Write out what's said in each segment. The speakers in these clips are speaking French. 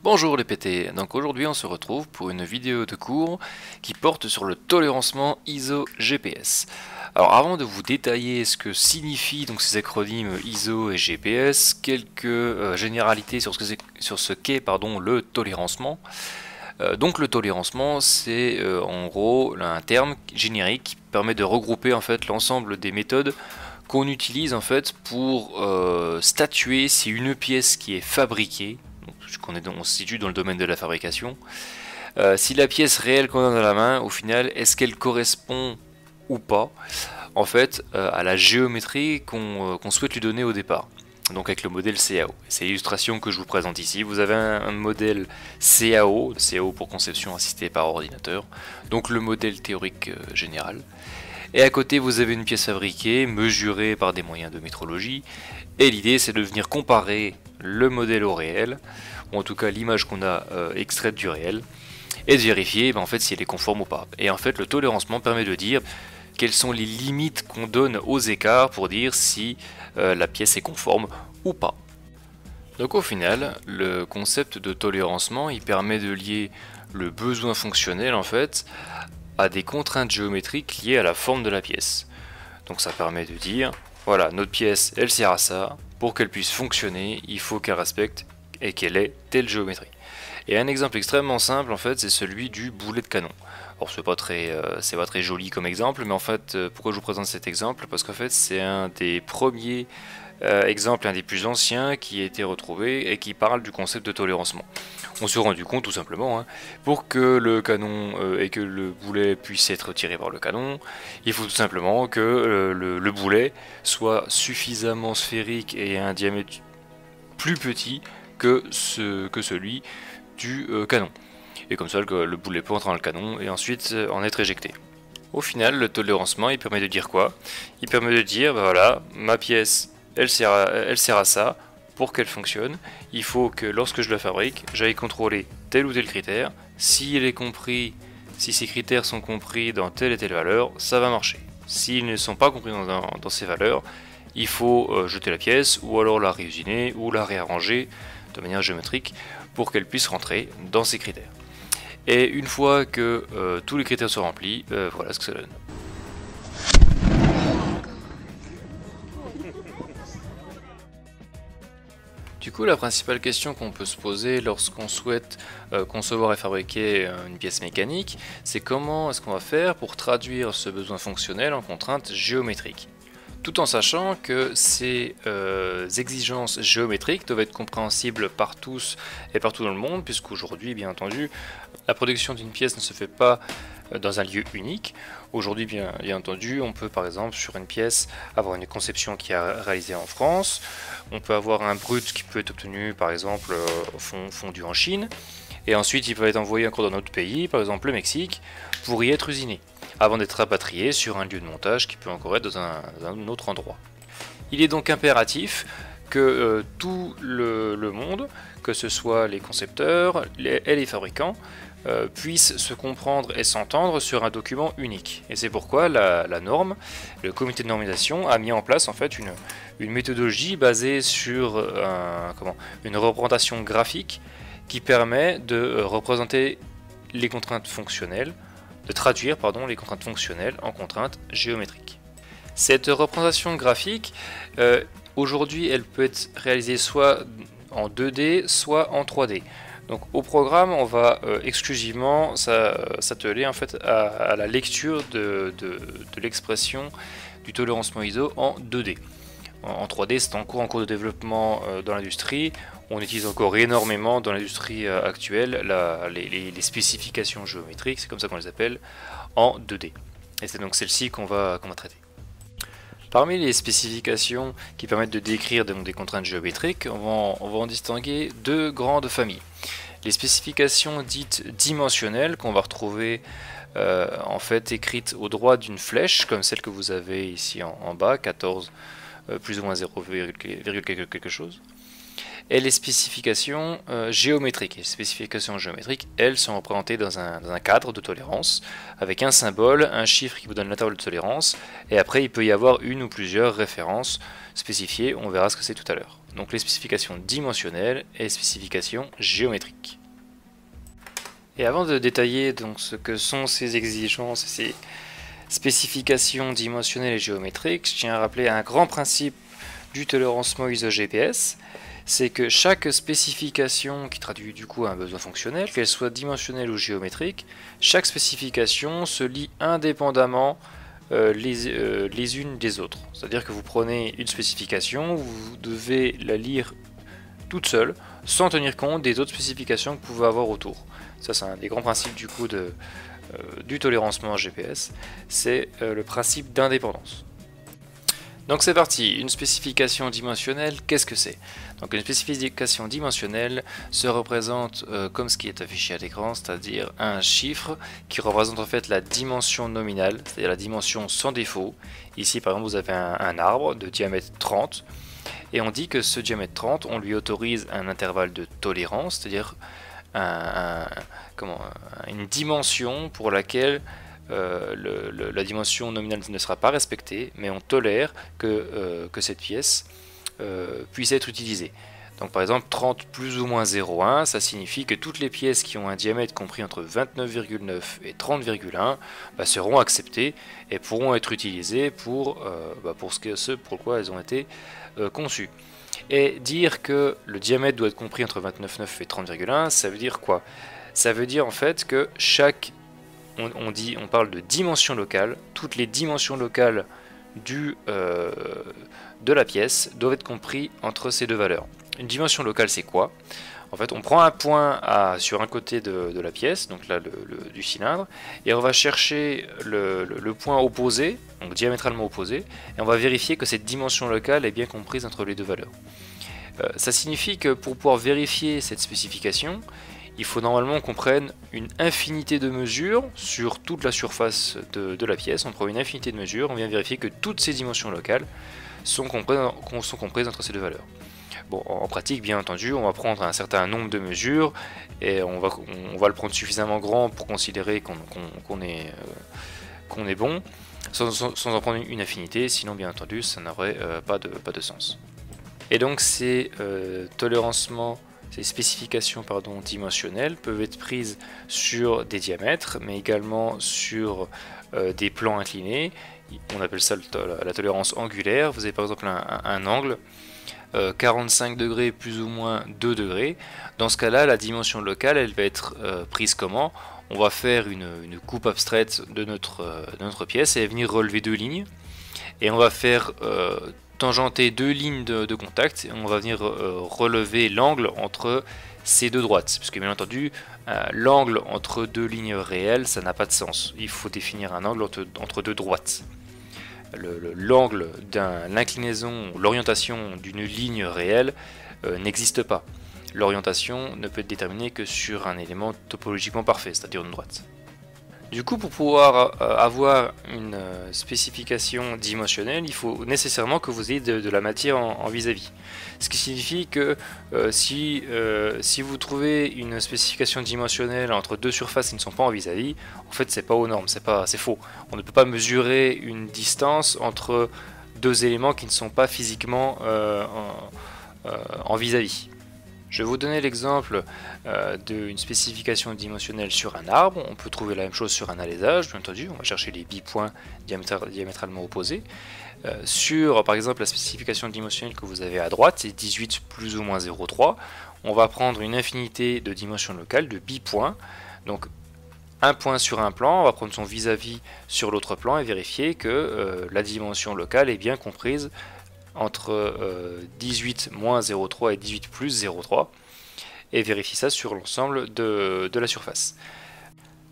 Bonjour les PT, donc aujourd'hui on se retrouve pour une vidéo de cours qui porte sur le tolérencement ISO GPS. Alors avant de vous détailler ce que signifient donc ces acronymes ISO et GPS, quelques généralités sur ce qu'est le tolérencement. Donc le tolérencement c'est en gros un terme générique qui permet de regrouper en fait l'ensemble des méthodes qu'on utilise en fait pour statuer si une pièce qui est fabriquée, on se situe dans le domaine de la fabrication, si la pièce réelle qu'on a dans la main, au final, est-ce qu'elle correspond ou pas en fait à la géométrie qu'on souhaite lui donner au départ. Donc avec le modèle CAO. C'est l'illustration que je vous présente ici. Vous avez un modèle CAO pour conception assistée par ordinateur, donc le modèle théorique général. Et à côté vous avez une pièce fabriquée, mesurée par des moyens de métrologie, et l'idée c'est de venir comparer le modèle au réel, ou en tout cas l'image qu'on a extraite du réel, et de vérifier en fait si elle est conforme ou pas. Et en fait le tolérencement permet de dire quelles sont les limites qu'on donne aux écarts pour dire si la pièce est conforme ou pas. Donc au final, le concept de tolérencement il permet de lier le besoin fonctionnel en fait à des contraintes géométriques liées à la forme de la pièce. Donc ça permet de dire, voilà, notre pièce, elle sert à ça, pour qu'elle puisse fonctionner, il faut qu'elle respecte et qu'elle ait telle géométrie. Et un exemple extrêmement simple, en fait, c'est celui du boulet de canon. Alors c'est pas très joli comme exemple, mais en fait, pourquoi je vous présente cet exemple? Parce qu'en fait, c'est un des premiers exemples, un des plus anciens qui a été retrouvé et qui parle du concept de tolérencement. On s'est rendu compte tout simplement, pour que le canon et que le boulet puisse être tiré par le canon, il faut tout simplement que le boulet soit suffisamment sphérique et un diamètre plus petit que celui du canon. Et comme ça le boulet peut entrer dans le canon et ensuite en être éjecté. Au final, le tolérencement il permet de dire quoi? Il permet de dire, bah voilà, ma pièce elle sert à ça. Pour qu'elle fonctionne, il faut que lorsque je la fabrique, j'aille contrôler tel ou tel critère. Si ces critères sont compris dans telle et telle valeur, ça va marcher. S'ils ne sont pas compris dans ces valeurs, il faut jeter la pièce ou alors la réusiner ou la réarranger de manière géométrique pour qu'elle puisse rentrer dans ces critères. Et une fois que tous les critères sont remplis, voilà ce que ça donne. Du coup, la principale question qu'on peut se poser lorsqu'on souhaite concevoir et fabriquer une pièce mécanique, c'est comment est-ce qu'on va faire pour traduire ce besoin fonctionnel en contraintes géométriques. Tout en sachant que ces exigences géométriques doivent être compréhensibles par tous et partout dans le monde, puisqu'aujourd'hui, bien entendu, la production d'une pièce ne se fait pas dans un lieu unique. Aujourd'hui, bien entendu, on peut par exemple sur une pièce avoir une conception qui est réalisée en France, on peut avoir un brut qui peut être obtenu par exemple fondu en Chine, et ensuite il peut être envoyé encore dans notre pays, par exemple le Mexique, pour y être usiné, avant d'être rapatrié sur un lieu de montage qui peut encore être dans un autre endroit. Il est donc impératif que tout le monde, que ce soit les concepteurs et les fabricants, puissent se comprendre et s'entendre sur un document unique. Et c'est pourquoi la norme, le comité de normalisation, a mis en place en fait une méthodologie basée sur une représentation graphique qui permet de représenter les contraintes fonctionnelles, de traduire les contraintes fonctionnelles en contraintes géométriques. Cette représentation graphique, aujourd'hui, elle peut être réalisée soit en 2D, soit en 3D. Donc au programme, on va exclusivement s'atteler en fait à la lecture de l'expression du tolérencement ISO en 2D. En 3D, c'est en cours de développement dans l'industrie. On utilise encore énormément dans l'industrie actuelle les spécifications géométriques, c'est comme ça qu'on les appelle, en 2D. Et c'est donc celle-ci qu'on va traiter. Parmi les spécifications qui permettent de décrire des contraintes géométriques, on va en distinguer deux grandes familles. Les spécifications dites dimensionnelles qu'on va retrouver en fait écrites au droit d'une flèche, comme celle que vous avez ici en bas, 14 plus ou moins 0, quelque chose. Et les spécifications géométriques. Les spécifications géométriques, elles, sont représentées dans un cadre de tolérance, avec un symbole, un chiffre qui vous donne l'intervalle de tolérance, et après il peut y avoir une ou plusieurs références spécifiées, on verra ce que c'est tout à l'heure. donc les spécifications dimensionnelles et les spécifications géométriques. Et avant de détailler donc ce que sont ces exigences et ces spécifications dimensionnelles et géométriques, je tiens à rappeler un grand principe du tolérancement ISO GPS, c'est que chaque spécification qui traduit du coup un besoin fonctionnel, qu'elle soit dimensionnelle ou géométrique, chaque spécification se lie indépendamment les unes des autres. C'est-à-dire que vous prenez une spécification, vous devez la lire toute seule, sans tenir compte des autres spécifications que vous pouvez avoir autour. Ça, c'est un des grands principes du coup du tolérancement GPS, c'est le principe d'indépendance. Donc c'est parti, une spécification dimensionnelle, qu'est-ce que c'est? Donc une spécification dimensionnelle se représente comme ce qui est affiché à l'écran, c'est-à-dire un chiffre qui représente en fait la dimension nominale, c'est-à-dire la dimension sans défaut. Ici par exemple vous avez un arbre de diamètre 30, et on dit que ce diamètre 30, on lui autorise un intervalle de tolérance, c'est-à-dire une dimension pour laquelle la dimension nominale ne sera pas respectée, mais on tolère que cette pièce puisse être utilisée. Donc par exemple 30 plus ou moins 0,1, ça signifie que toutes les pièces qui ont un diamètre compris entre 29,9 et 30,1 seront acceptées et pourront être utilisées pour ce pourquoi elles ont été conçues. Et dire que le diamètre doit être compris entre 29,9 et 30,1, ça veut dire quoi? Ça veut dire en fait que on parle de dimension locale, toutes les dimensions locales de la pièce doivent être comprises entre ces deux valeurs. Une dimension locale, c'est quoi? En fait, on prend un point sur un côté de la pièce, donc là du cylindre, et on va chercher le point opposé, donc diamétralement opposé, et on va vérifier que cette dimension locale est bien comprise entre les deux valeurs. Ça signifie que pour pouvoir vérifier cette spécification, il faut normalement qu'on prenne une infinité de mesures sur toute la surface de la pièce. On prend une infinité de mesures, on vient vérifier que toutes ces dimensions locales sont comprises entre ces deux valeurs. Bon, en pratique, bien entendu, on va prendre un certain nombre de mesures et on va le prendre suffisamment grand pour considérer qu'on est bon, sans en prendre une infinité, sinon bien entendu ça n'aurait pas de sens. Et donc ces spécifications dimensionnelles peuvent être prises sur des diamètres, mais également sur des plans inclinés. On appelle ça la tolérance angulaire. Vous avez par exemple un angle, 45 degrés plus ou moins 2 degrés. Dans ce cas-là, la dimension locale, elle va être prise comment? On va faire une coupe abstraite de notre pièce et venir relever deux lignes. Et on va faire tangenter deux lignes de contact et on va venir relever l'angle entre ces deux droites, puisque bien entendu l'angle entre deux lignes réelles ça n'a pas de sens, il faut définir un angle entre deux droites. L'angle l'inclinaison, l'orientation d'une ligne réelle n'existe pas. L'orientation ne peut être déterminée que sur un élément topologiquement parfait, c'est-à-dire une droite. Du coup, pour pouvoir avoir une spécification dimensionnelle, il faut nécessairement que vous ayez de la matière en vis-à-vis. Ce qui signifie que si vous trouvez une spécification dimensionnelle entre deux surfaces qui ne sont pas en vis-à-vis, en fait c'est pas aux normes, c'est faux. On ne peut pas mesurer une distance entre deux éléments qui ne sont pas physiquement en vis-à-vis. Je vais vous donner l'exemple d'une spécification dimensionnelle sur un arbre. On peut trouver la même chose sur un alésage, bien entendu. On va chercher les bipoints diamétralement opposés. Sur, par exemple, la spécification dimensionnelle que vous avez à droite, c'est 18 plus ou moins 0,3. On va prendre une infinité de dimensions locales, de bipoints. Donc, un point sur un plan, on va prendre son vis-à-vis sur l'autre plan et vérifier que la dimension locale est bien comprise entre 18 moins 0,3 et 18 plus 0,3 et vérifie ça sur l'ensemble de la surface.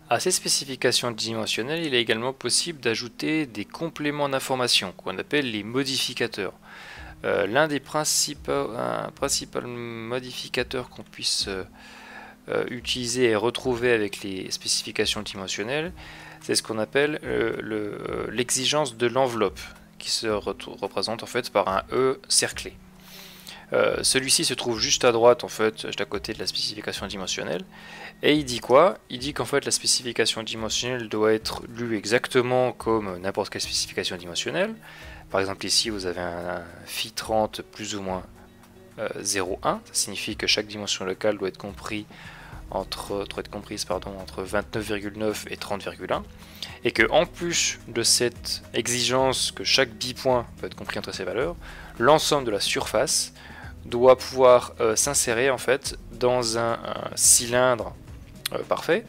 À ces spécifications dimensionnelles, il est également possible d'ajouter des compléments d'information qu'on appelle les modificateurs. L'un des principaux modificateurs qu'on puisse utiliser et retrouver avec les spécifications dimensionnelles, c'est ce qu'on appelle l'exigence de l'enveloppe, qui se représente en fait par un E cerclé. Celui-ci se trouve juste à droite, en fait, juste à côté de la spécification dimensionnelle. Et il dit quoi? Il dit qu'en fait la spécification dimensionnelle doit être lue exactement comme n'importe quelle spécification dimensionnelle. Par exemple ici vous avez un phi 30 plus ou moins 0,1. Ça signifie que chaque dimension locale doit être comprise entre 29,9 et 30,1. Et que en plus de cette exigence que chaque bipoint peut être compris entre ces valeurs, l'ensemble de la surface doit pouvoir s'insérer en fait dans un cylindre parfait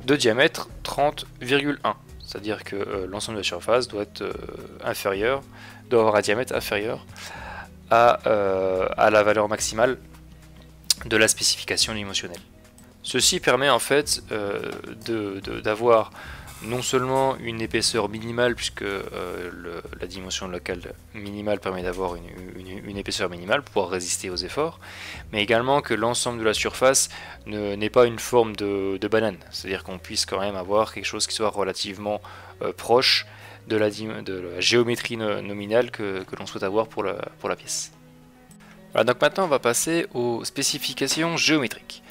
de diamètre 30,1. C'est-à-dire que l'ensemble de la surface doit être doit avoir un diamètre inférieur à la valeur maximale de la spécification dimensionnelle. Ceci permet en fait d'avoir non seulement une épaisseur minimale, puisque la dimension locale minimale permet d'avoir une épaisseur minimale pour pouvoir résister aux efforts, mais également que l'ensemble de la surface n'est pas une forme de banane, c'est-à-dire qu'on puisse quand même avoir quelque chose qui soit relativement proche de la géométrie nominale que l'on souhaite avoir pour la pièce. Voilà, donc maintenant on va passer aux spécifications géométriques.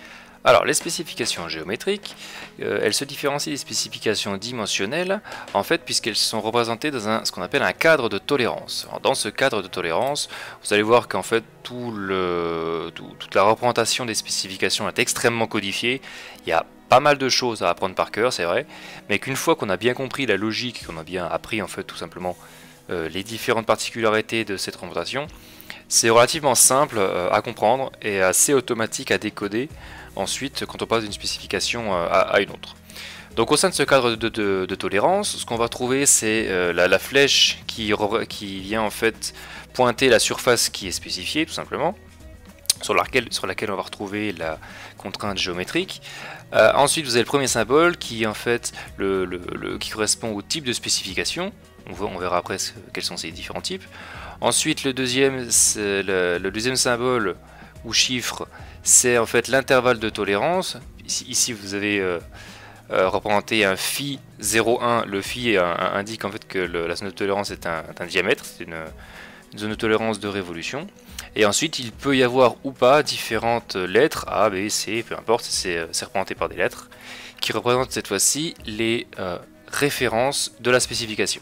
Alors, les spécifications géométriques, elles se différencient des spécifications dimensionnelles, en fait, puisqu'elles sont représentées dans ce qu'on appelle un cadre de tolérance. Alors, dans ce cadre de tolérance, vous allez voir qu'en fait, toute la représentation des spécifications est extrêmement codifiée. Il y a pas mal de choses à apprendre par cœur, c'est vrai, mais qu'une fois qu'on a bien compris la logique, qu'on a bien appris, en fait, tout simplement, les différentes particularités de cette représentation, c'est relativement simple à comprendre et assez automatique à décoder ensuite quand on passe d'une spécification à une autre. Donc au sein de ce cadre de tolérance, ce qu'on va trouver c'est la flèche qui vient en fait pointer la surface qui est spécifiée tout simplement, sur laquelle on va retrouver la contrainte géométrique. Ensuite vous avez le premier symbole qui en fait qui correspond au type de spécification. On verra après quels sont ces différents types. Ensuite le deuxième symbole ou chiffre, c'est en fait l'intervalle de tolérance. Ici vous avez représenté un phi 0,1. Le phi indique en fait que la zone de tolérance est un diamètre, c'est une zone de tolérance de révolution. Et ensuite il peut y avoir ou pas différentes lettres, A, B, C, peu importe, c'est représenté par des lettres, qui représentent cette fois-ci les références de la spécification.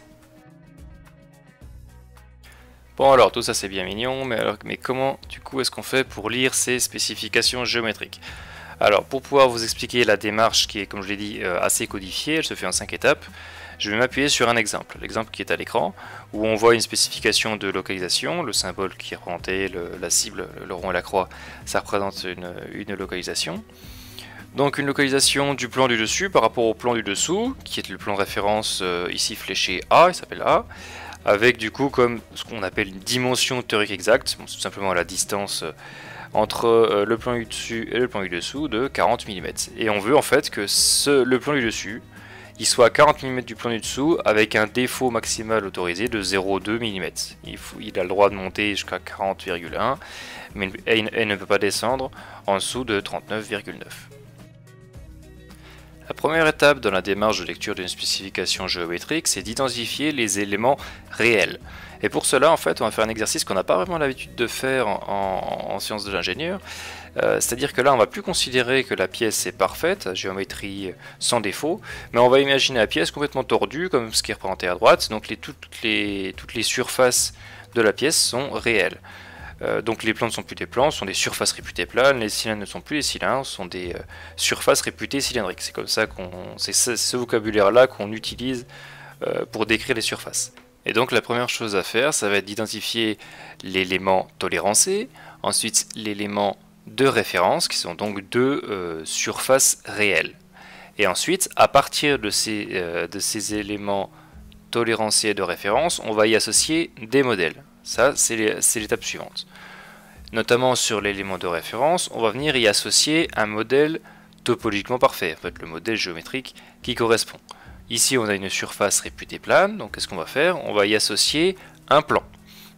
Bon alors tout ça c'est bien mignon, mais comment du coup est-ce qu'on fait pour lire ces spécifications géométriques? Alors pour pouvoir vous expliquer la démarche qui est, comme je l'ai dit, assez codifiée, elle se fait en 5 étapes, je vais m'appuyer sur un exemple, l'exemple qui est à l'écran, où on voit une spécification de localisation, le symbole qui est représenté, la cible, le rond et la croix, ça représente une localisation. Donc une localisation du plan du dessus par rapport au plan du dessous, qui est le plan de référence ici fléché A, il s'appelle A, avec du coup comme ce qu'on appelle une dimension théorique exacte, bon, c'est tout simplement la distance entre le plan du dessus et le plan du dessous de 40 mm. Et on veut en fait que le plan du dessus il soit à 40 mm du plan du dessous avec un défaut maximal autorisé de 0,2 mm. Il a le droit de monter jusqu'à 40,1 mais elle ne peut pas descendre en dessous de 39,9. La première étape dans la démarche de lecture d'une spécification géométrique, c'est d'identifier les éléments réels. Et pour cela, en fait, on va faire un exercice qu'on n'a pas vraiment l'habitude de faire en sciences de l'ingénieur. C'est-à-dire que là, on ne va plus considérer que la pièce est parfaite, géométrie sans défaut, mais on va imaginer la pièce complètement tordue, comme ce qui est représenté à droite. Donc toutes les surfaces de la pièce sont réelles. Donc les plans ne sont plus des plans, ce sont des surfaces réputées planes, les cylindres ne sont plus des cylindres, ce sont des surfaces réputées cylindriques. C'est comme ça c'est ce vocabulaire-là qu'on utilise pour décrire les surfaces. Et donc la première chose à faire, ça va être d'identifier l'élément tolérancé, ensuite l'élément de référence, qui sont donc deux surfaces réelles. Et ensuite, à partir de ces éléments tolérancés et de référence, on va y associer des modèles. Ça, c'est l'étape suivante. Notamment sur l'élément de référence, on va venir y associer un modèle topologiquement parfait, en fait le modèle géométrique qui correspond. Ici, on a une surface réputée plane, donc qu'est-ce qu'on va faire? On va y associer un plan.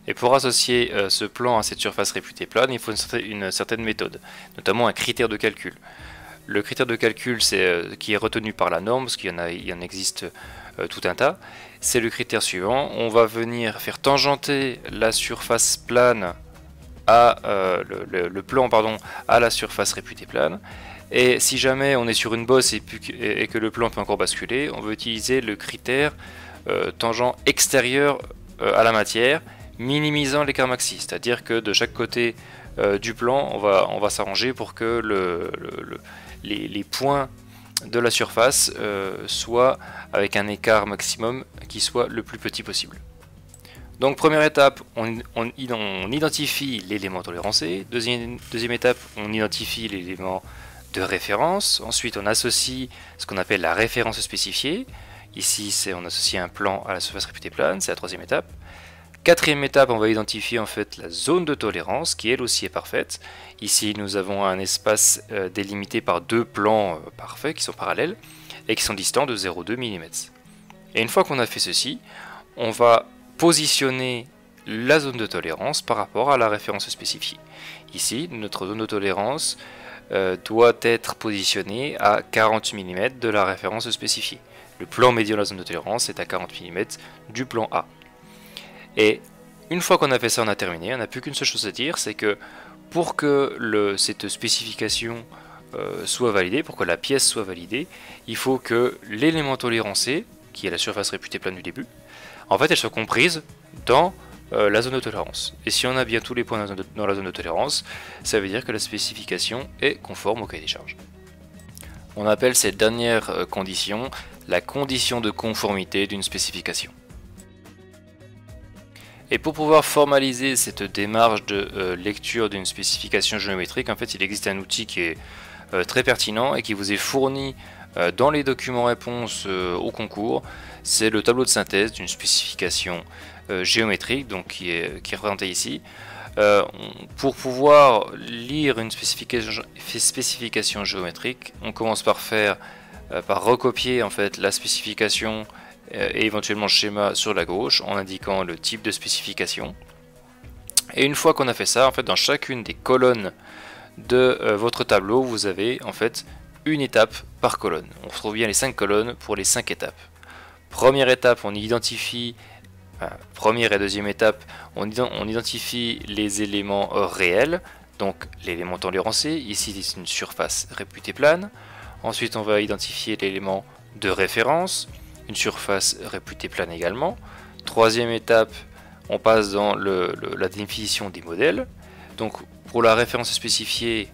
Et pour associer ce plan à cette surface réputée plane, il faut une certaine méthode, notamment un critère de calcul. Le critère de calcul qui est retenu par la norme, parce qu'il y en existe tout un tas, c'est le critère suivant. On va venir faire tangenter la surface plane à le plan à la surface réputée plane. Et si jamais on est sur une bosse et que le plan peut encore basculer, on va utiliser le critère tangent extérieur à la matière, minimisant l'écart maxi, c'est-à-dire que de chaque côté du plan, on va s'arranger pour que les points de la surface soient avec un écart maximum qui soit le plus petit possible. Donc première étape, on identifie l'élément tolérance. Deuxième étape, on identifie l'élément de référence. Ensuite, on associe ce qu'on appelle la référence spécifiée. Ici, on associe un plan à la surface réputée plane, c'est la troisième étape. Quatrième étape, on va identifier en fait la zone de tolérance qui elle aussi est parfaite. Ici, nous avons un espace délimité par deux plans parfaits qui sont parallèles et qui sont distants de 0,2 mm. Et une fois qu'on a fait ceci, on va positionner la zone de tolérance par rapport à la référence spécifiée. Ici, notre zone de tolérance doit être positionnée à 40 mm de la référence spécifiée. Le plan médian de la zone de tolérance est à 40 mm du plan A. Et une fois qu'on a fait ça, on a terminé. On n'a plus qu'une seule chose à dire, c'est que pour que cette spécification soit validée, pour que la pièce soit validée, il faut que l'élément tolérancé, qui est la surface réputée plane du début, en fait, elle soit comprise dans la zone de tolérance. Et si on a bien tous les points dans la zone de tolérance, ça veut dire que la spécification est conforme au cahier des charges. On appelle cette dernière condition la condition de conformité d'une spécification. Et pour pouvoir formaliser cette démarche de lecture d'une spécification géométrique, en fait, il existe un outil qui est très pertinent et qui vous est fourni dans les documents réponses au concours. C'est le tableau de synthèse d'une spécification géométrique, donc qui est représenté ici. Pour pouvoir lire une spécification géométrique, on commence par recopier en fait la spécification et éventuellement le schéma sur la gauche en indiquant le type de spécification. Et une fois qu'on a fait ça, en fait, dans chacune des colonnes de votre tableau, vous avez en fait une étape par colonne. On retrouve bien les 5 colonnes pour les 5 étapes. Première étape, on identifie, première et deuxième étape, on identifie les éléments réels, donc l'élément tolérancé, ici c'est une surface réputée plane. Ensuite, on va identifier l'élément de référence, une surface réputée plane également. Troisième étape, on passe dans la définition des modèles. Donc pour la référence spécifiée,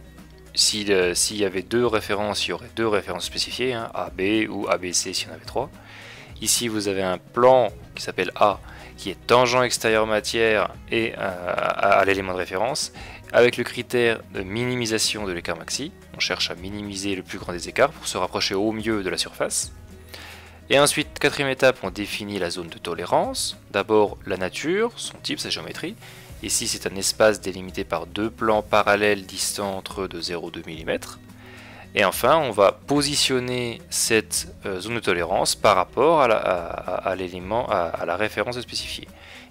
s'il y avait deux références, il y aurait deux références spécifiées, hein, AB ou ABC s'il y en avait trois. Ici vous avez un plan qui s'appelle A, qui est tangent extérieur matière et à l'élément de référence, avec le critère de minimisation de l'écart maxi. On cherche à minimiser le plus grand des écarts pour se rapprocher au mieux de la surface. Et ensuite, quatrième étape, on définit la zone de tolérance. D'abord la nature, son type, sa géométrie. Ici c'est un espace délimité par deux plans parallèles distants entre eux de 0,2 mm. Et enfin on va positionner cette zone de tolérance par rapport à l'élément, à la référence spécifiée.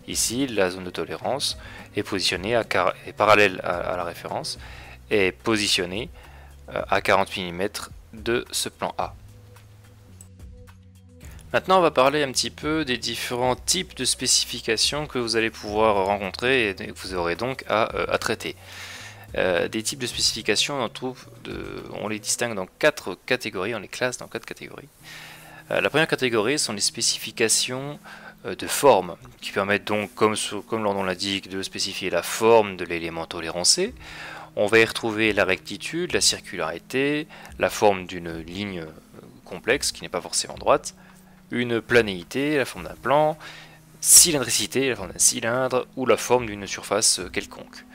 Ici la zone de tolérance est positionnée est parallèle à la référence et est positionnée à 40 mm de ce plan A. Maintenant, on va parler un petit peu des différents types de spécifications que vous allez pouvoir rencontrer et que vous aurez donc à traiter. Des types de spécifications, on les distingue dans 4 catégories, on les classe dans 4 catégories. La première catégorie sont les spécifications de forme, qui permettent donc, comme leur nom l'indique, de spécifier la forme de l'élément tolérancé. On va y retrouver la rectitude, la circularité, la forme d'une ligne complexe qui n'est pas forcément droite, une planéité, la forme d'un plan, cylindricité, la forme d'un cylindre, ou la forme d'une surface quelconque.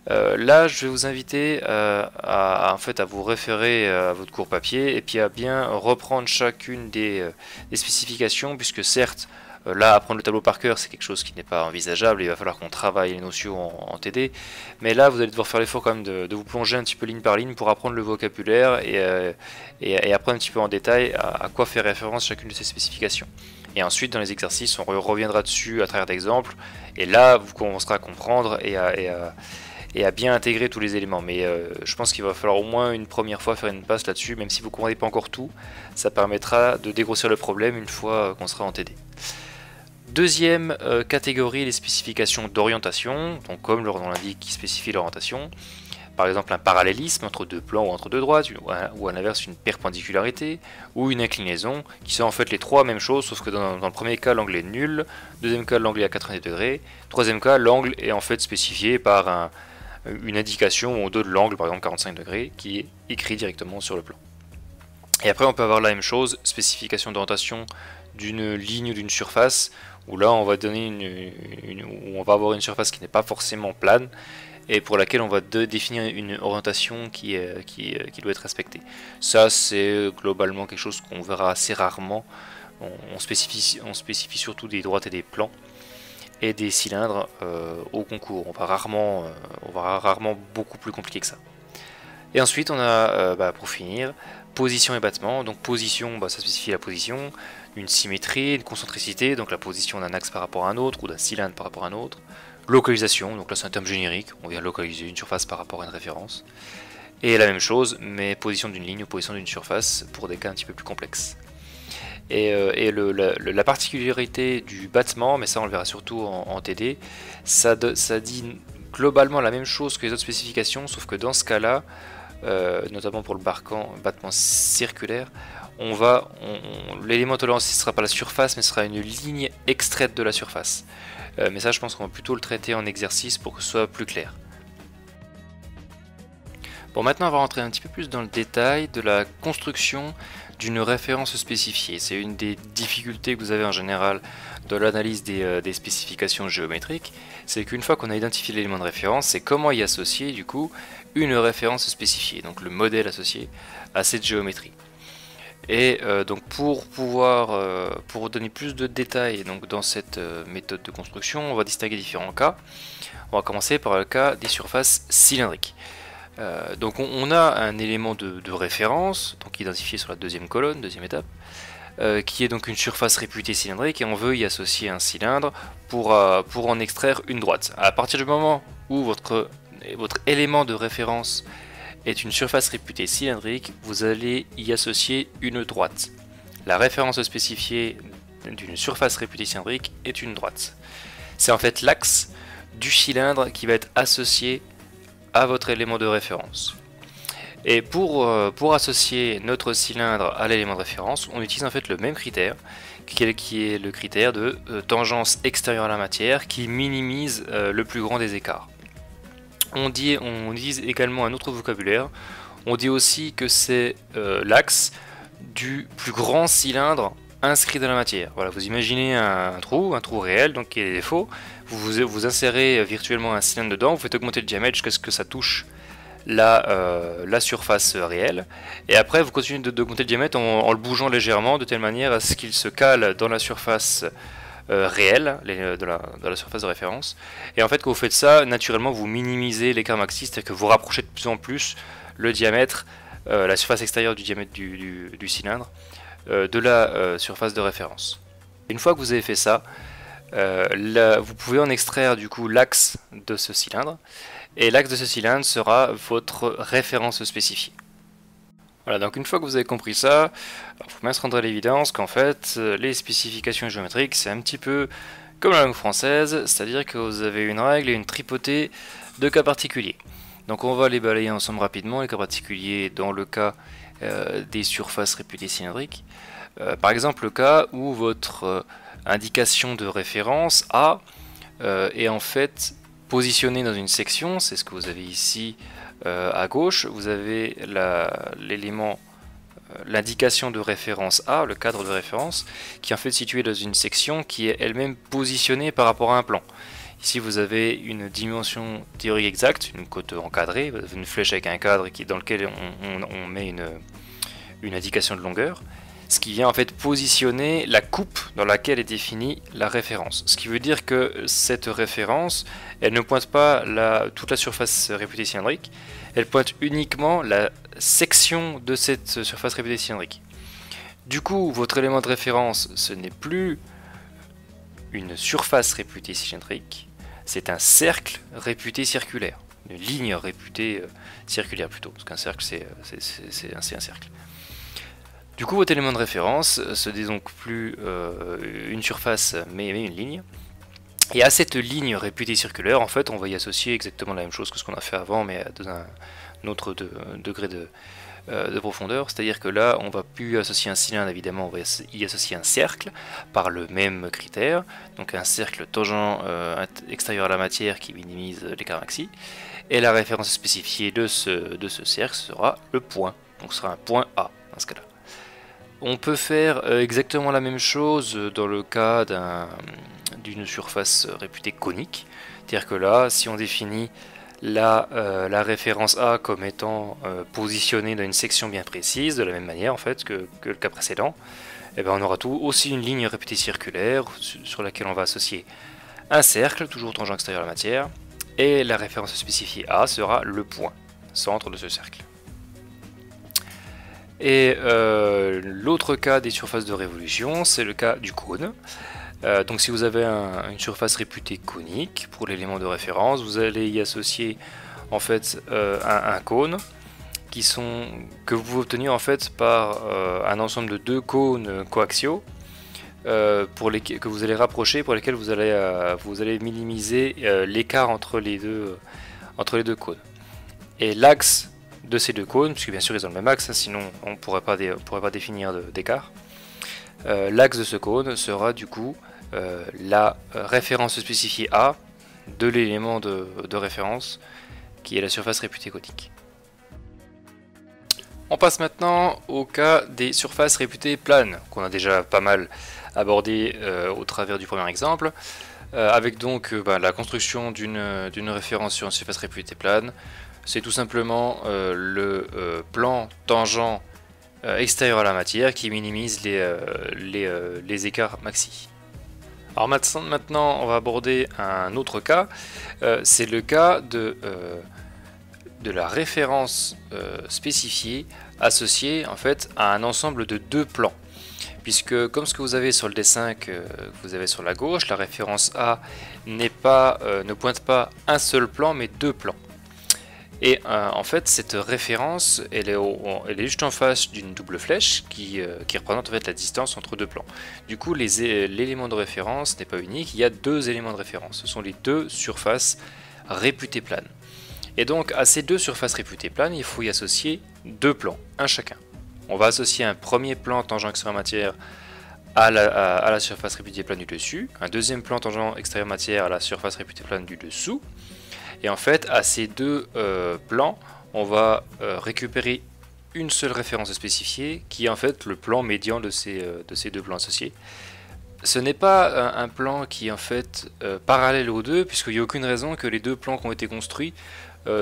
Là, je vais vous inviter à vous référer à votre cours papier et puis à bien reprendre chacune des spécifications, puisque certes, là, apprendre le tableau par cœur, c'est quelque chose qui n'est pas envisageable, il va falloir qu'on travaille les notions en TD, mais là, vous allez devoir faire l'effort quand même de vous plonger un petit peu ligne par ligne pour apprendre le vocabulaire et apprendre un petit peu en détail à quoi fait référence chacune de ces spécifications. Et ensuite, dans les exercices, on reviendra dessus à travers d'exemples, et là, vous commencerez à comprendre et à bien intégrer tous les éléments. Mais je pense qu'il va falloir au moins une première fois faire une passe là-dessus, même si vous ne comprenez pas encore tout, ça permettra de dégrossir le problème une fois qu'on sera en TD. Deuxième catégorie, les spécifications d'orientation, donc comme leur nom l'indique, qui spécifie l'orientation. Par exemple un parallélisme entre deux plans ou entre deux droites, ou à l'inverse une perpendicularité, ou une inclinaison, qui sont en fait les trois mêmes choses, sauf que dans le premier cas l'angle est nul, deuxième cas l'angle est à 90 degrés, troisième cas l'angle est en fait spécifié par une indication au dos de l'angle, par exemple 45 degrés, qui est écrit directement sur le plan. Et après on peut avoir la même chose, spécification d'orientation d'une ligne ou d'une surface, où là on va donner où on va avoir une surface qui n'est pas forcément plane, et pour laquelle on va définir une orientation qui doit être respectée. Ça c'est globalement quelque chose qu'on verra assez rarement. On spécifie surtout des droites et des plans et des cylindres au concours. On va rarement beaucoup plus compliqué que ça. Et ensuite on a, pour finir, position et battement. Donc position, ça spécifie la position, une symétrie, une concentricité, donc la position d'un axe par rapport à un autre ou d'un cylindre par rapport à un autre. Localisation, donc là c'est un terme générique, on vient localiser une surface par rapport à une référence. Et la même chose, mais position d'une ligne ou position d'une surface pour des cas un petit peu plus complexes. Et la particularité du battement, mais ça on le verra surtout en TD, ça dit globalement la même chose que les autres spécifications, sauf que dans ce cas-là, notamment pour le battement circulaire, l'élément de tolérance ne sera pas la surface, mais ce sera une ligne extraite de la surface. Mais ça je pense qu'on va plutôt le traiter en exercice pour que ce soit plus clair. Bon, maintenant on va rentrer un petit peu plus dans le détail de la construction d'une référence spécifiée. C'est une des difficultés que vous avez en général dans l'analyse des spécifications géométriques, c'est qu'une fois qu'on a identifié l'élément de référence, c'est comment y associer du coup une référence spécifiée, donc le modèle associé à cette géométrie. Et donc pour donner plus de détails donc, dans cette méthode de construction, on va distinguer différents cas. On va commencer par le cas des surfaces cylindriques. Donc on a un élément de référence, donc identifié sur la deuxième colonne, deuxième étape, qui est donc une surface réputée cylindrique, et on veut y associer un cylindre pour en extraire une droite. À partir du moment où votre élément de référence est une surface réputée cylindrique, vous allez y associer une droite. La référence spécifiée d'une surface réputée cylindrique est une droite. C'est en fait l'axe du cylindre qui va être associé à votre élément de référence. Et pour associer notre cylindre à l'élément de référence, on utilise en fait le même critère, qui est le critère de tangence extérieure à la matière, qui minimise le plus grand des écarts. On utilise également un autre vocabulaire, on dit aussi que c'est l'axe du plus grand cylindre inscrit dans la matière. Voilà, vous imaginez un trou réel, donc qui est faux, vous insérez virtuellement un cylindre dedans, vous faites augmenter le diamètre jusqu'à ce que ça touche la surface réelle, et après vous continuez d'augmenter le diamètre en le bougeant légèrement de telle manière à ce qu'il se cale dans la surface réelle, de la surface de référence. Et en fait quand vous faites ça, naturellement vous minimisez l'écart maxi, c'est-à-dire que vous rapprochez de plus en plus le diamètre, la surface extérieure du diamètre du cylindre de la surface de référence. Une fois que vous avez fait ça, vous pouvez en extraire du coup l'axe de ce cylindre, et l'axe de ce cylindre sera votre référence spécifiée. Voilà, donc une fois que vous avez compris ça, il faut bien se rendre à l'évidence qu'en fait les spécifications géométriques c'est un petit peu comme la langue française, c'est-à-dire que vous avez une règle et une tripotée de cas particuliers. Donc on va les balayer ensemble rapidement, les cas particuliers dans le cas des surfaces réputées cylindriques. Par exemple le cas où votre indication de référence A est en fait positionnée dans une section, c'est ce que vous avez ici à gauche, vous avez l'indication de référence A, le cadre de référence, qui est en fait situé dans une section qui est elle-même positionnée par rapport à un plan. Ici vous avez une dimension théorique exacte, une côte encadrée, une flèche avec un cadre dans lequel on met une indication de longueur, ce qui vient en fait positionner la coupe dans laquelle est définie la référence. Ce qui veut dire que cette référence, elle ne pointe pas toute la surface réputée cylindrique, elle pointe uniquement la section de cette surface réputée cylindrique. Du coup, votre élément de référence, ce n'est plus une surface réputée cylindrique, c'est un cercle réputé circulaire. Une ligne réputée circulaire plutôt, parce qu'un cercle c'est un cercle. Du coup, votre élément de référence, ce n'est donc plus une surface, mais une ligne. Et à cette ligne réputée circulaire, en fait, on va y associer exactement la même chose que ce qu'on a fait avant, mais dans un autre degré de profondeur, c'est-à-dire que là on va plus associer un cylindre, évidemment on va y associer un cercle par le même critère, donc un cercle tangent extérieur à la matière qui minimise l'écart maxi, et la référence spécifiée de ce cercle sera le point, donc ce sera un point A dans ce cas-là. On peut faire exactement la même chose dans le cas d'une surface réputée conique, c'est-à-dire que là si on définit la référence A comme étant positionnée dans une section bien précise, de la même manière en fait que le cas précédent, et bien on aura aussi une ligne réputée circulaire sur laquelle on va associer un cercle, toujours tangent extérieur à la matière, et la référence spécifiée A sera le point, centre de ce cercle. Et l'autre cas des surfaces de révolution, c'est le cas du cône. Donc si vous avez une surface réputée conique pour l'élément de référence, vous allez y associer en fait un cône que vous pouvez obtenir en fait par un ensemble de deux cônes coaxiaux que vous allez rapprocher, pour lesquels vous allez minimiser l'écart entre les deux cônes. Et l'axe de ces deux cônes, puisque bien sûr ils ont le même axe, hein, sinon on ne pourrait pas définir d'écart, l'axe de ce cône sera du coup la référence spécifiée A de l'élément de référence qui est la surface réputée conique. On passe maintenant au cas des surfaces réputées planes, qu'on a déjà pas mal abordé au travers du premier exemple, avec donc la construction d'une référence sur une surface réputée plane. C'est tout simplement le plan tangent extérieur à la matière qui minimise les écarts maxi. Alors maintenant on va aborder un autre cas, c'est le cas de la référence spécifiée associée en fait à un ensemble de deux plans. Puisque comme ce que vous avez sur le dessin que vous avez sur la gauche, la référence A ne pointe pas un seul plan mais deux plans. Et en fait cette référence elle est juste en face d'une double flèche qui représente en fait la distance entre deux plans. Du coup l'élément de référence n'est pas unique, il y a deux éléments de référence, ce sont les deux surfaces réputées planes. Et donc à ces deux surfaces réputées planes il faut y associer deux plans, un chacun. On va associer un premier plan tangent extérieur matière à la surface réputée plane du dessus, un deuxième plan tangent extérieur matière à la surface réputée plane du dessous. Et en fait, à ces deux plans, on va récupérer une seule référence spécifiée, qui est en fait le plan médian de ces deux plans associés. Ce n'est pas un plan qui est en fait parallèle aux deux, puisqu'il n'y a aucune raison que les deux plans qui ont été construits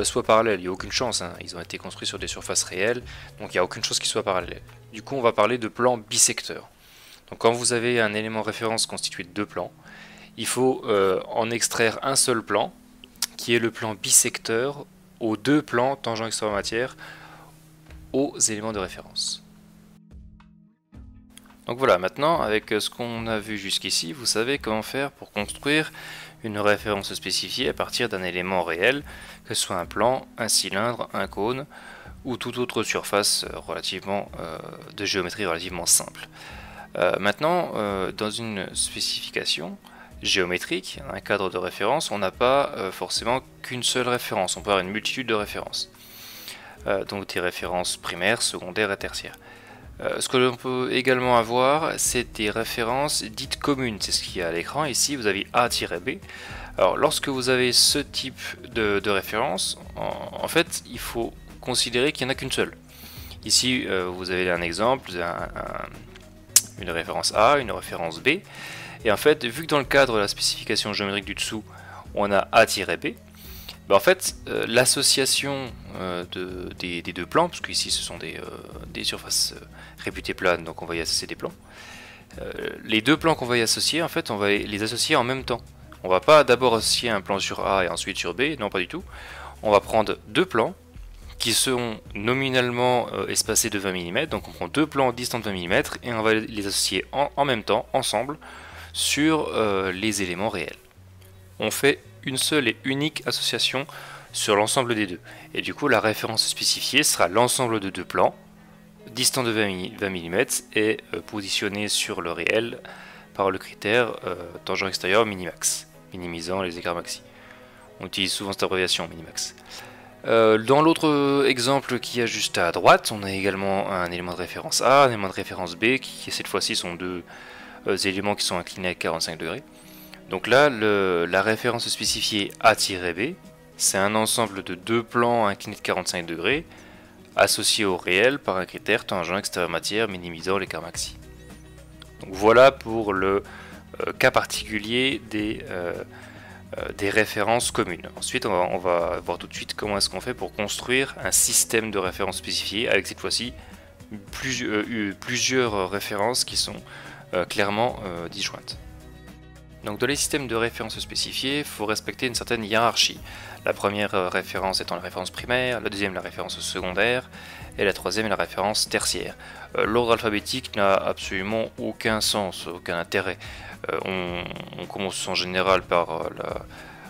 soient parallèles. Il n'y a aucune chance, hein. Ils ont été construits sur des surfaces réelles, donc il n'y a aucune chose qui soit parallèle. Du coup, on va parler de plan bisecteur. Donc quand vous avez un élément référence constitué de deux plans, il faut en extraire un seul plan, qui est le plan bisecteur aux deux plans tangent extérieur matière aux éléments de référence. Donc voilà, maintenant avec ce qu'on a vu jusqu'ici, vous savez comment faire pour construire une référence spécifiée à partir d'un élément réel, que ce soit un plan, un cylindre, un cône ou toute autre surface de géométrie relativement simple. Maintenant, dans une spécification géométrique, un cadre de référence, on n'a pas forcément qu'une seule référence, on peut avoir une multitude de références. Donc des références primaires, secondaires et tertiaires. Ce que l'on peut également avoir, c'est des références dites communes, c'est ce qu'il y a à l'écran. Ici vous avez A-B. Alors lorsque vous avez ce type de référence, en fait il faut considérer qu'il n'y en a qu'une seule. Ici vous avez un exemple, une référence A, une référence B. Et en fait, vu que dans le cadre de la spécification géométrique du dessous, on a A-B, ben en fait, l'association des deux plans, parce qu'ici ce sont des surfaces réputées planes, donc on va y associer des plans. Les deux plans qu'on va y associer, en fait, on va les associer en même temps. On va pas d'abord associer un plan sur A et ensuite sur B, non pas du tout. On va prendre deux plans qui seront nominalement espacés de 20 mm, donc on prend deux plans distants de 20 mm et on va les associer en même temps, ensemble, sur les éléments réels. On fait une seule et unique association sur l'ensemble des deux. Et du coup, la référence spécifiée sera l'ensemble de deux plans, distants de 20 mm et positionnés sur le réel par le critère tangent extérieur minimax, minimisant les écarts maxi. On utilise souvent cette abréviation minimax. Dans l'autre exemple qui est juste à droite, on a également un élément de référence A, un élément de référence B, qui cette fois-ci sont deux éléments qui sont inclinés à 45 degrés. Donc là, la référence spécifiée A-B, c'est un ensemble de deux plans inclinés de 45 degrés, associés au réel par un critère tangent extérieur matière minimisant l'écart maxi. Donc voilà pour le cas particulier des références communes. Ensuite, on va voir tout de suite comment est-ce qu'on fait pour construire un système de références spécifié avec cette fois-ci plusieurs références qui sont clairement disjointes. Donc dans les systèmes de références spécifiés, il faut respecter une certaine hiérarchie. La première référence étant la référence primaire, la deuxième la référence secondaire, et la troisième la référence tertiaire. L'ordre alphabétique n'a absolument aucun sens, aucun intérêt. On commence en général par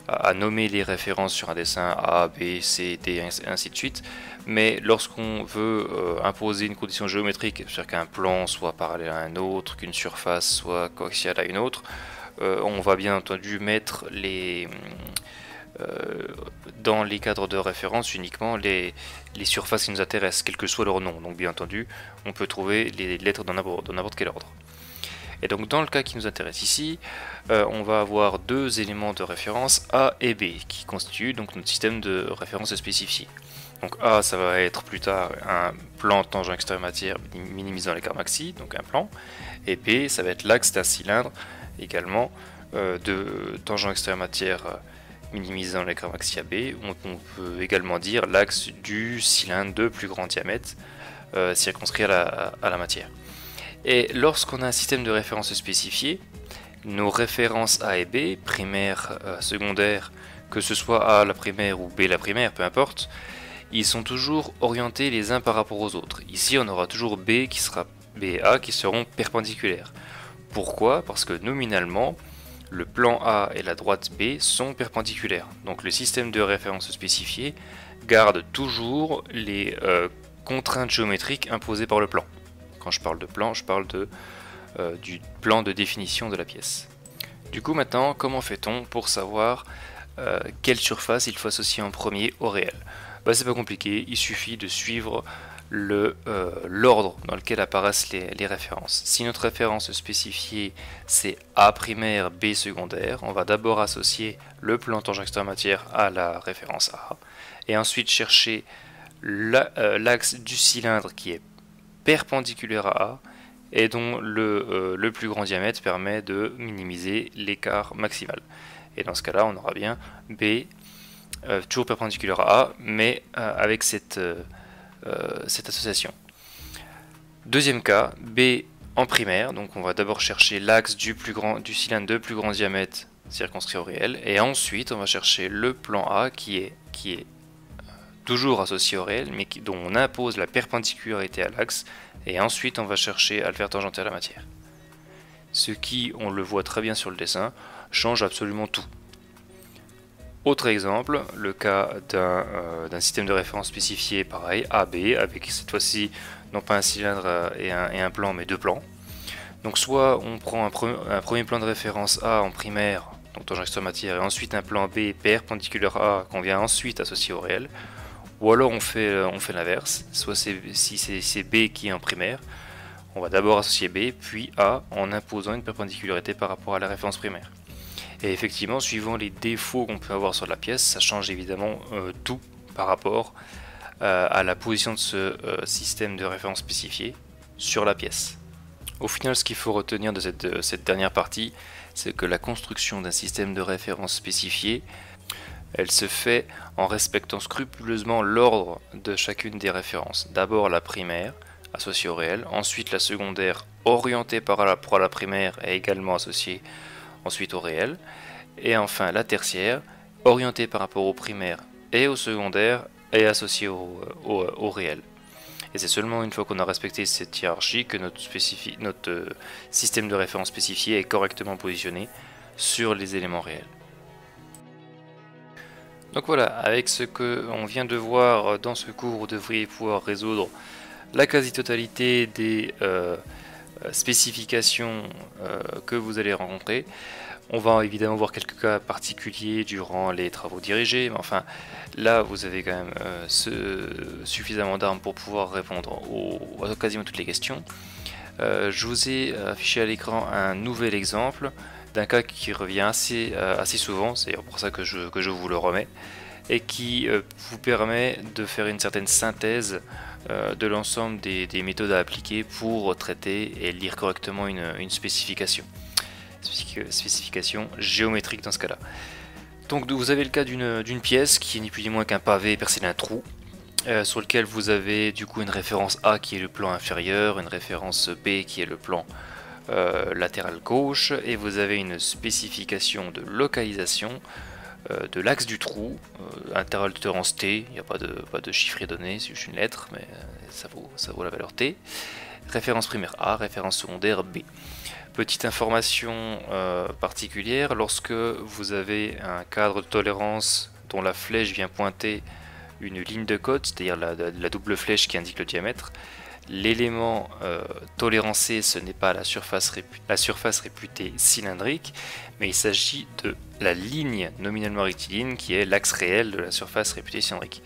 à nommer les références sur un dessin A, B, C, D, ainsi de suite. Mais lorsqu'on veut imposer une condition géométrique, c'est-à-dire qu'un plan soit parallèle à un autre, qu'une surface soit coaxiale à une autre, on va bien entendu mettre dans les cadres de référence uniquement les surfaces qui nous intéressent, quel que soit leur nom. Donc bien entendu, on peut trouver les lettres dans n'importe quel ordre. Et donc dans le cas qui nous intéresse ici, on va avoir deux éléments de référence A et B qui constituent donc notre système de référence spécifié. Donc A, ça va être plus tard un plan tangent extérieur matière minimisant l'écart maxi, donc un plan. Et B, ça va être l'axe d'un cylindre également de tangent extérieur matière minimisant l'écart maxi AB. On peut également dire l'axe du cylindre de plus grand diamètre circonscrit à la matière. Et lorsqu'on a un système de référence spécifié, nos références A et B, primaire, secondaire, que ce soit A la primaire ou B la primaire, peu importe, ils sont toujours orientés les uns par rapport aux autres. Ici, on aura toujours B et A qui seront perpendiculaires. Pourquoi? Parce que nominalement, le plan A et la droite B sont perpendiculaires. Donc le système de référence spécifié garde toujours les contraintes géométriques imposées par le plan. Quand je parle de plan, je parle du plan de définition de la pièce. Du coup maintenant, comment fait-on pour savoir quelle surface il faut associer en premier au réel? C'est pas compliqué, il suffit de suivre l'ordre dans lequel apparaissent les références. Si notre référence spécifiée c'est A primaire, B secondaire, on va d'abord associer le plan tangent extérieur matière à la référence A, et ensuite chercher l'axe du cylindre qui est perpendiculaire à A et dont le plus grand diamètre permet de minimiser l'écart maximal. Et dans ce cas-là, on aura bien B toujours perpendiculaire à A, mais avec cette association. Deuxième cas, B en primaire, donc on va d'abord chercher l'axe du cylindre de plus grand diamètre circonscrit au réel, et ensuite on va chercher le plan A qui est toujours associé au réel, mais dont on impose la perpendicularité à l'axe, et ensuite on va chercher à le faire tangenter à la matière. Ce qui, on le voit très bien sur le dessin, change absolument tout. Autre exemple, le cas d'un système de référence spécifié, pareil, AB, avec cette fois-ci non pas un cylindre et un plan, mais deux plans. Donc soit on prend un premier plan de référence A en primaire, donc tangent extérieur matière, et ensuite un plan B perpendiculaire A qu'on vient ensuite associer au réel, ou alors on fait l'inverse, soit si c'est B qui est en primaire, on va d'abord associer B, puis A, en imposant une perpendicularité par rapport à la référence primaire. Et effectivement, suivant les défauts qu'on peut avoir sur la pièce, ça change évidemment tout par rapport à la position de ce système de référence spécifié sur la pièce. Au final, ce qu'il faut retenir de cette dernière partie, c'est que la construction d'un système de référence spécifié, elle se fait en respectant scrupuleusement l'ordre de chacune des références. D'abord la primaire, associée au réel, ensuite la secondaire, orientée pour la primaire et également associée ensuite au réel, et enfin la tertiaire, orientée par rapport au primaire et au secondaire et associée au réel. Et c'est seulement une fois qu'on a respecté cette hiérarchie que notre système de référence spécifié est correctement positionné sur les éléments réels. Donc voilà, avec ce que on vient de voir dans ce cours, vous devriez pouvoir résoudre la quasi-totalité des spécifications que vous allez rencontrer. On va évidemment voir quelques cas particuliers durant les travaux dirigés, mais enfin là vous avez quand même suffisamment d'armes pour pouvoir répondre à quasiment toutes les questions. Je vous ai affiché à l'écran un nouvel exemple d'un cas qui revient assez souvent, c'est pour ça que je vous le remets, et qui vous permet de faire une certaine synthèse de l'ensemble des méthodes à appliquer pour traiter et lire correctement une spécification géométrique dans ce cas là. Donc vous avez le cas d'une pièce qui est ni plus ni moins qu'un pavé percé d'un trou, sur lequel vous avez du coup une référence A qui est le plan inférieur, une référence B qui est le plan latéral gauche, et vous avez une spécification de localisation de l'axe du trou, intervalle de tolérance T, il n'y a pas de chiffre donné, c'est juste une lettre, mais ça vaut la valeur T. Référence primaire A, référence secondaire B. Petite information particulière, lorsque vous avez un cadre de tolérance dont la flèche vient pointer une ligne de code, c'est-à-dire la double flèche qui indique le diamètre, l'élément tolérancé, ce n'est pas la surface réputée cylindrique, mais il s'agit de la ligne nominalement rectiligne qui est l'axe réel de la surface réputée cylindrique.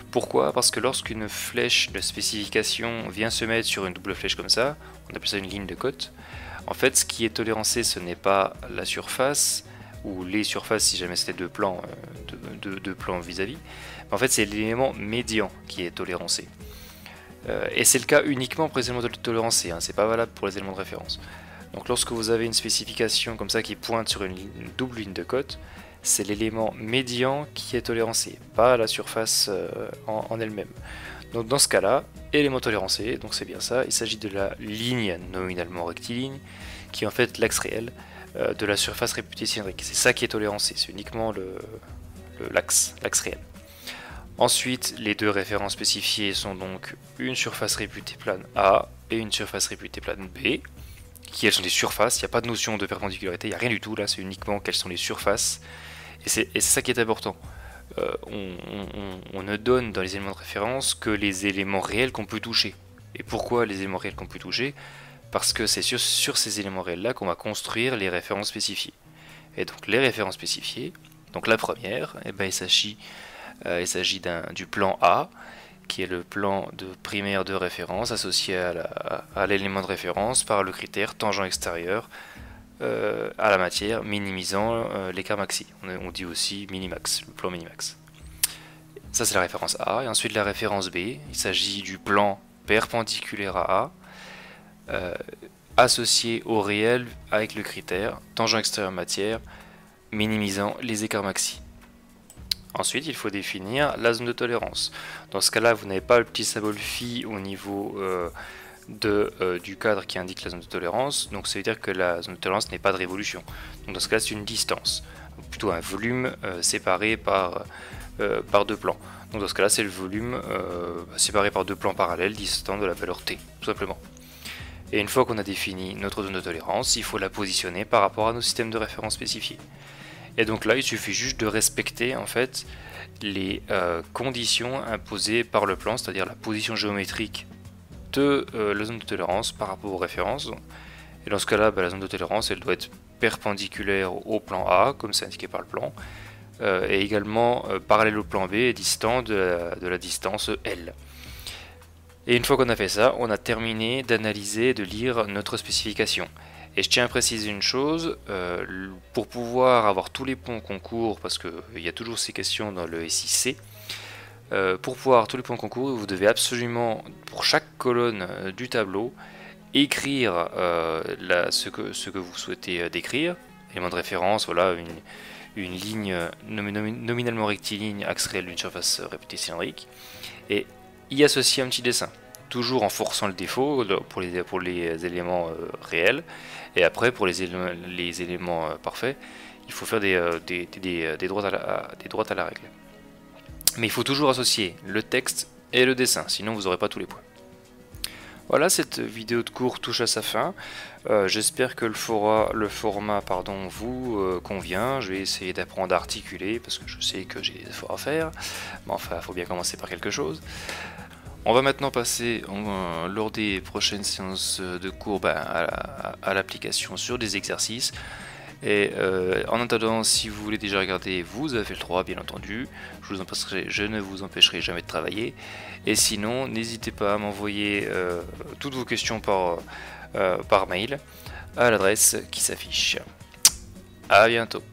Pourquoi? Parce que lorsqu'une flèche de spécification vient se mettre sur une double flèche comme ça, on appelle ça une ligne de cote. En fait, ce qui est tolérancé, ce n'est pas la surface, ou les surfaces si jamais c'était deux plans vis-à-vis, mais en fait c'est l'élément médian qui est tolérancé. Et c'est le cas uniquement pour les éléments tolérancés, hein, c'est pas valable pour les éléments de référence. Donc lorsque vous avez une spécification comme ça qui pointe sur une double ligne de cote, c'est l'élément médian qui est tolérancé, pas la surface en elle-même. Donc dans ce cas-là, élément tolérancé, donc c'est bien ça, il s'agit de la ligne nominalement rectiligne, qui est en fait l'axe réel de la surface réputée cylindrique. C'est ça qui est tolérancé, c'est uniquement l'axe réel. Ensuite, les deux références spécifiées sont donc une surface réputée plane A et une surface réputée plane B, qui elles sont des surfaces, il n'y a pas de notion de perpendicularité, il n'y a rien du tout là, c'est uniquement quelles sont les surfaces, et c'est ça qui est important. On ne donne dans les éléments de référence que les éléments réels qu'on peut toucher. Et pourquoi les éléments réels qu'on peut toucher? Parce que c'est sur ces éléments réels là qu'on va construire les références spécifiées. Et donc les références spécifiées, donc la première, eh ben, il s'agit du plan A, qui est le plan de primaire de référence associé à l'élément de référence par le critère tangent extérieur à la matière, minimisant l'écart maxi. On dit aussi minimax, le plan minimax. Ça c'est la référence A, et ensuite la référence B, il s'agit du plan perpendiculaire à A, associé au réel avec le critère tangent extérieur matière, minimisant les écarts maxi. Ensuite, il faut définir la zone de tolérance. Dans ce cas-là, vous n'avez pas le petit symbole phi au niveau du cadre qui indique la zone de tolérance, donc ça veut dire que la zone de tolérance n'est pas de révolution. Donc dans ce cas, c'est une distance, donc plutôt un volume séparé par deux plans. Donc dans ce cas-là, c'est le volume séparé par deux plans parallèles distants de la valeur t, tout simplement. Et une fois qu'on a défini notre zone de tolérance, il faut la positionner par rapport à nos systèmes de référence spécifiés. Et donc là, il suffit juste de respecter en fait les conditions imposées par le plan, c'est-à-dire la position géométrique de la zone de tolérance par rapport aux références. Et dans ce cas-là, la zone de tolérance, elle doit être perpendiculaire au plan A, comme c'est indiqué par le plan, et également parallèle au plan B et distant de la distance L. Et une fois qu'on a fait ça, on a terminé d'analyser et de lire notre spécification. Et je tiens à préciser une chose, pour pouvoir avoir tous les points en concours, parce qu'il y a toujours ces questions dans le SIC, pour pouvoir avoir tous les points en concours, vous devez absolument, pour chaque colonne du tableau, écrire ce que vous souhaitez décrire, élément de référence, voilà, une ligne nominalement rectiligne, axe réel d'une surface réputée cylindrique, et y associer un petit dessin, toujours en forçant le défaut pour les éléments réels, et après pour les éléments parfaits, il faut faire des droites à la règle. Mais il faut toujours associer le texte et le dessin, sinon vous n'aurez pas tous les points. Voilà, cette vidéo de cours touche à sa fin. J'espère que le format vous convient. Je vais essayer d'apprendre à articuler parce que je sais que j'ai des efforts à faire. Mais enfin, il faut bien commencer par quelque chose. On va maintenant passer lors des prochaines séances de cours à l'application sur des exercices. Et en attendant, si vous voulez déjà regarder, vous avez le droit, bien entendu. Je ne vous empêcherai jamais de travailler. Et sinon, n'hésitez pas à m'envoyer toutes vos questions par mail à l'adresse qui s'affiche. À bientôt.